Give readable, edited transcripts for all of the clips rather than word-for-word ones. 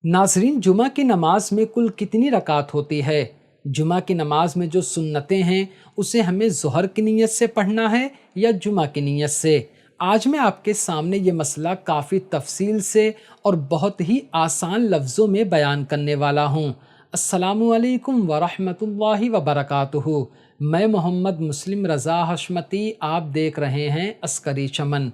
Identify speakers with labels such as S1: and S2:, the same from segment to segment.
S1: नाज़रीन, जुमा की नमाज में कुल कितनी रकात होती है? जुमा की नमाज में जो सुन्नतें हैं उसे हमें ज़ोहर की नीयत से पढ़ना है या जुमा की नीयत से? आज मैं आपके सामने ये मसला काफ़ी तफसील से और बहुत ही आसान लफ्ज़ों में बयान करने वाला हूँ। अस्सलामु अलैकुम वरहमतुल्लाहि वबरकातुहू। मैं मोहम्मद मुस्लिम रज़ा हशमती, आप देख रहे हैं अस्करी चमन।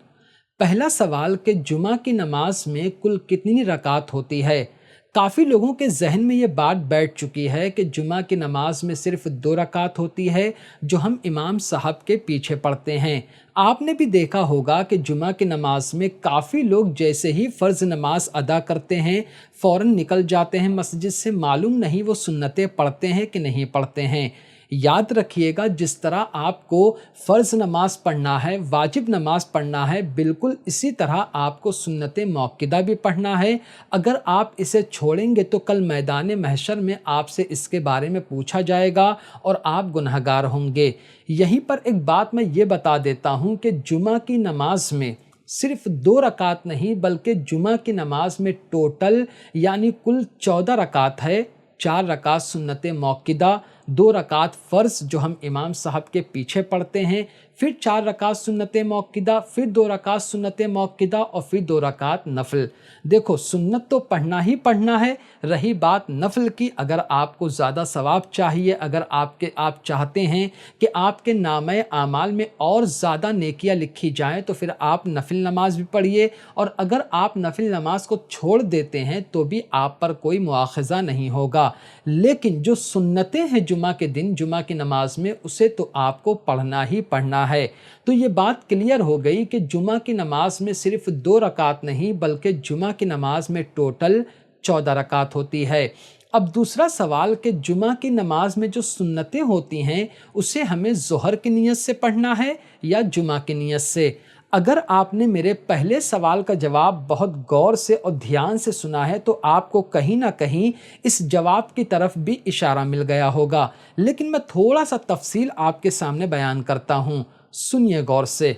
S1: पहला सवाल कि जुमा की नमाज में कुल कितनी रकात होती है। काफ़ी लोगों के जहन में ये बात बैठ चुकी है कि जुमा की नमाज में सिर्फ 2 रकात होती है जो हम इमाम साहब के पीछे पढ़ते हैं। आपने भी देखा होगा कि जुमा की नमाज में काफ़ी लोग जैसे ही फ़र्ज़ नमाज अदा करते हैं फ़ौरन निकल जाते हैं मस्जिद से, मालूम नहीं वो सुन्नतें पढ़ते हैं कि नहीं पढ़ते हैं। याद रखिएगा, जिस तरह आपको फ़र्ज़ नमाज पढ़ना है, वाजिब नमाज पढ़ना है, बिल्कुल इसी तरह आपको सुन्नत मौक़िदा भी पढ़ना है। अगर आप इसे छोड़ेंगे तो कल मैदान महशर में आपसे इसके बारे में पूछा जाएगा और आप गुनहगार होंगे। यहीं पर एक बात मैं ये बता देता हूँ कि जुमा की नमाज में सिर्फ 2 रकात नहीं बल्कि जुमा की नमाज में टोटल यानी कुल 14 रकात है। 4 रकात सुन्नत मौक़िदा, 2 रकात फ़र्ज़ जो हम इमाम साहब के पीछे पढ़ते हैं, फिर 4 रकात सुन्नत मौक़िदा, फिर 2 रकात सुन्नत मौक़िदा और फिर 2 रकात नफ़ल। देखो, सुन्नत तो पढ़ना ही पढ़ना है। रही बात नफ़ल की, अगर आपको ज़्यादा सवाब चाहिए, अगर आप चाहते हैं कि आपके नामे आमाल में और ज़्यादा नेकियां लिखी जाएं, तो फिर आप नफ़िल नमाज भी पढ़िए। और अगर आप नफ़िल नमाज को छोड़ देते हैं तो भी आप पर कोई मुआख़ज़ा नहीं होगा। लेकिन जो सुन्नतें हैं जुमा के दिन, जुमा की नमाज में, उसे तो आपको पढ़ना ही पढ़ना है। तो ये बात क्लियर हो गई कि जुमा की नमाज में सिर्फ 2 रकात नहीं बल्कि जुमा की नमाज में टोटल 14 रकात होती है। अब दूसरा सवाल कि जुमा की नमाज में जो सुन्नतें होती हैं उसे हमें ज़ोहर की नीयत से पढ़ना है या जुमा की नीयत से। अगर आपने मेरे पहले सवाल का जवाब बहुत गौर से और ध्यान से सुना है तो आपको कहीं ना कहीं इस जवाब की तरफ भी इशारा मिल गया होगा, लेकिन मैं थोड़ा सा तफसील आपके सामने बयान करता हूँ। सुनिए गौर से।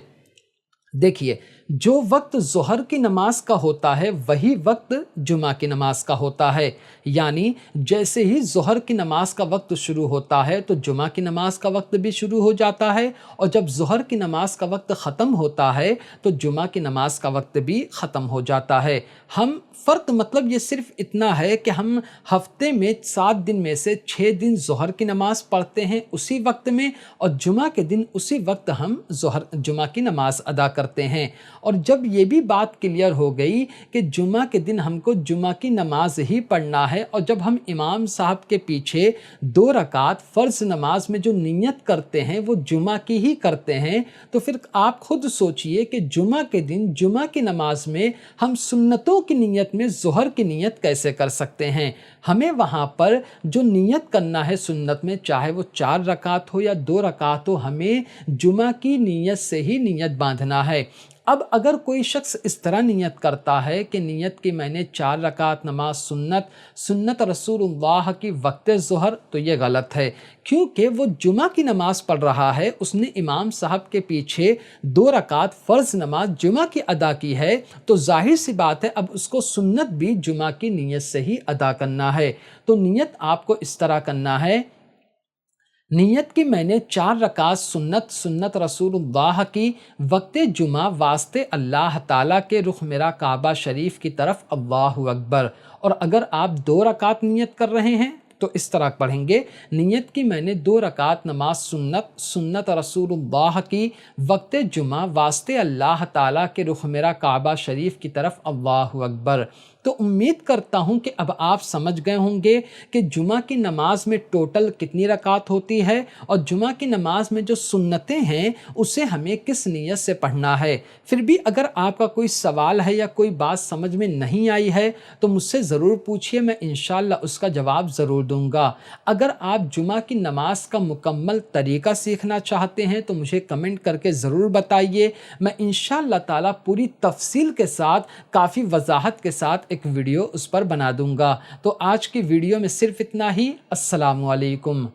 S1: देखिए, जो वक्त ज़ोहर की नमाज का होता है वही वक्त जुमा की नमाज का होता है। यानी जैसे ही ज़ोहर की नमाज का वक्त शुरू होता है तो जुमा की नमाज का वक्त भी शुरू हो जाता है, और जब ज़ोहर की नमाज का वक्त ख़त्म होता है तो जुमा की नमाज का वक्त भी ख़त्म हो जाता है। हम फ़र्क मतलब ये सिर्फ इतना है कि हम हफ्ते में 7 दिन में से 6 दिन ज़ोहर की नमाज़ पढ़ते हैं उसी वक्त में, और जुमा के दिन उसी वक्त हम जुमा की नमाज़ अदा करते हैं। और जब ये भी बात क्लियर हो गई कि जुमा के दिन हमको जुमा की नमाज ही पढ़ना है, और जब हम इमाम साहब के पीछे 2 रकात फ़र्ज़ नमाज में जो नियत करते हैं वो जुमा की ही करते हैं, तो फिर आप खुद सोचिए कि जुमा के दिन जुमा की नमाज में हम सुन्नतों की नियत में ज़ोहर की नियत कैसे कर सकते हैं। हमें वहाँ पर जो नियत करना है सुन्नत में, चाहे वो 4 रकात हो या 2 रकात हो, हमें जुमा की नियत से ही नियत बांधना है। अब अगर कोई शख्स इस तरह नियत करता है कि नियत की मैंने 4 रकात नमाज सुन्नत रसूलुल्लाह की वक्त ज़ोहर, तो ये गलत है, क्योंकि वो जुमा की नमाज पढ़ रहा है, उसने इमाम साहब के पीछे 2 रकात फ़र्ज़ नमाज जुमा की अदा की है, तो जाहिर सी बात है अब उसको सुन्नत भी जुमा की नियत से ही अदा करना है। तो नियत आपको इस तरह करना है, नियत की मैंने 4 रकात सुन्नत रसूलुल्लाह की वक्त जुमा वास्ते अल्लाह ताला के रुख मेरा काबा शरीफ की तरफ, अल्लाहु अकबर। और अगर आप 2 रकात नियत कर रहे हैं तो इस तरह पढ़ेंगे, नियत की मैंने 2 रकात नमाज सुन्नत रसूलुल्लाह की वक्त जुमा वास्ते अल्लाह ताला के रुख मेरा काबा शरीफ की तरफ, अल्लाहु अकबर। तो उम्मीद करता हूँ कि अब आप समझ गए होंगे कि जुमा की नमाज में टोटल कितनी रकात होती है और जुमा की नमाज में जो सुन्नतें हैं उसे हमें किस नीयत से पढ़ना है। फिर भी अगर आपका कोई सवाल है या कोई बात समझ में नहीं आई है तो मुझसे ज़रूर पूछिए, मैं इंशाअल्लाह उसका जवाब ज़रूर दूंगा। अगर आप जुमा की नमाज का मुकम्मल तरीका सीखना चाहते हैं तो मुझे कमेंट करके ज़रूर बताइए। मैं इंशाअल्लाह ताला पूरी तफसील के साथ, काफ़ी वजाहत के साथ एक वीडियो उस पर बना दूंगा। तो आज की वीडियो में सिर्फ इतना ही। अस्सलामु अलैकुम।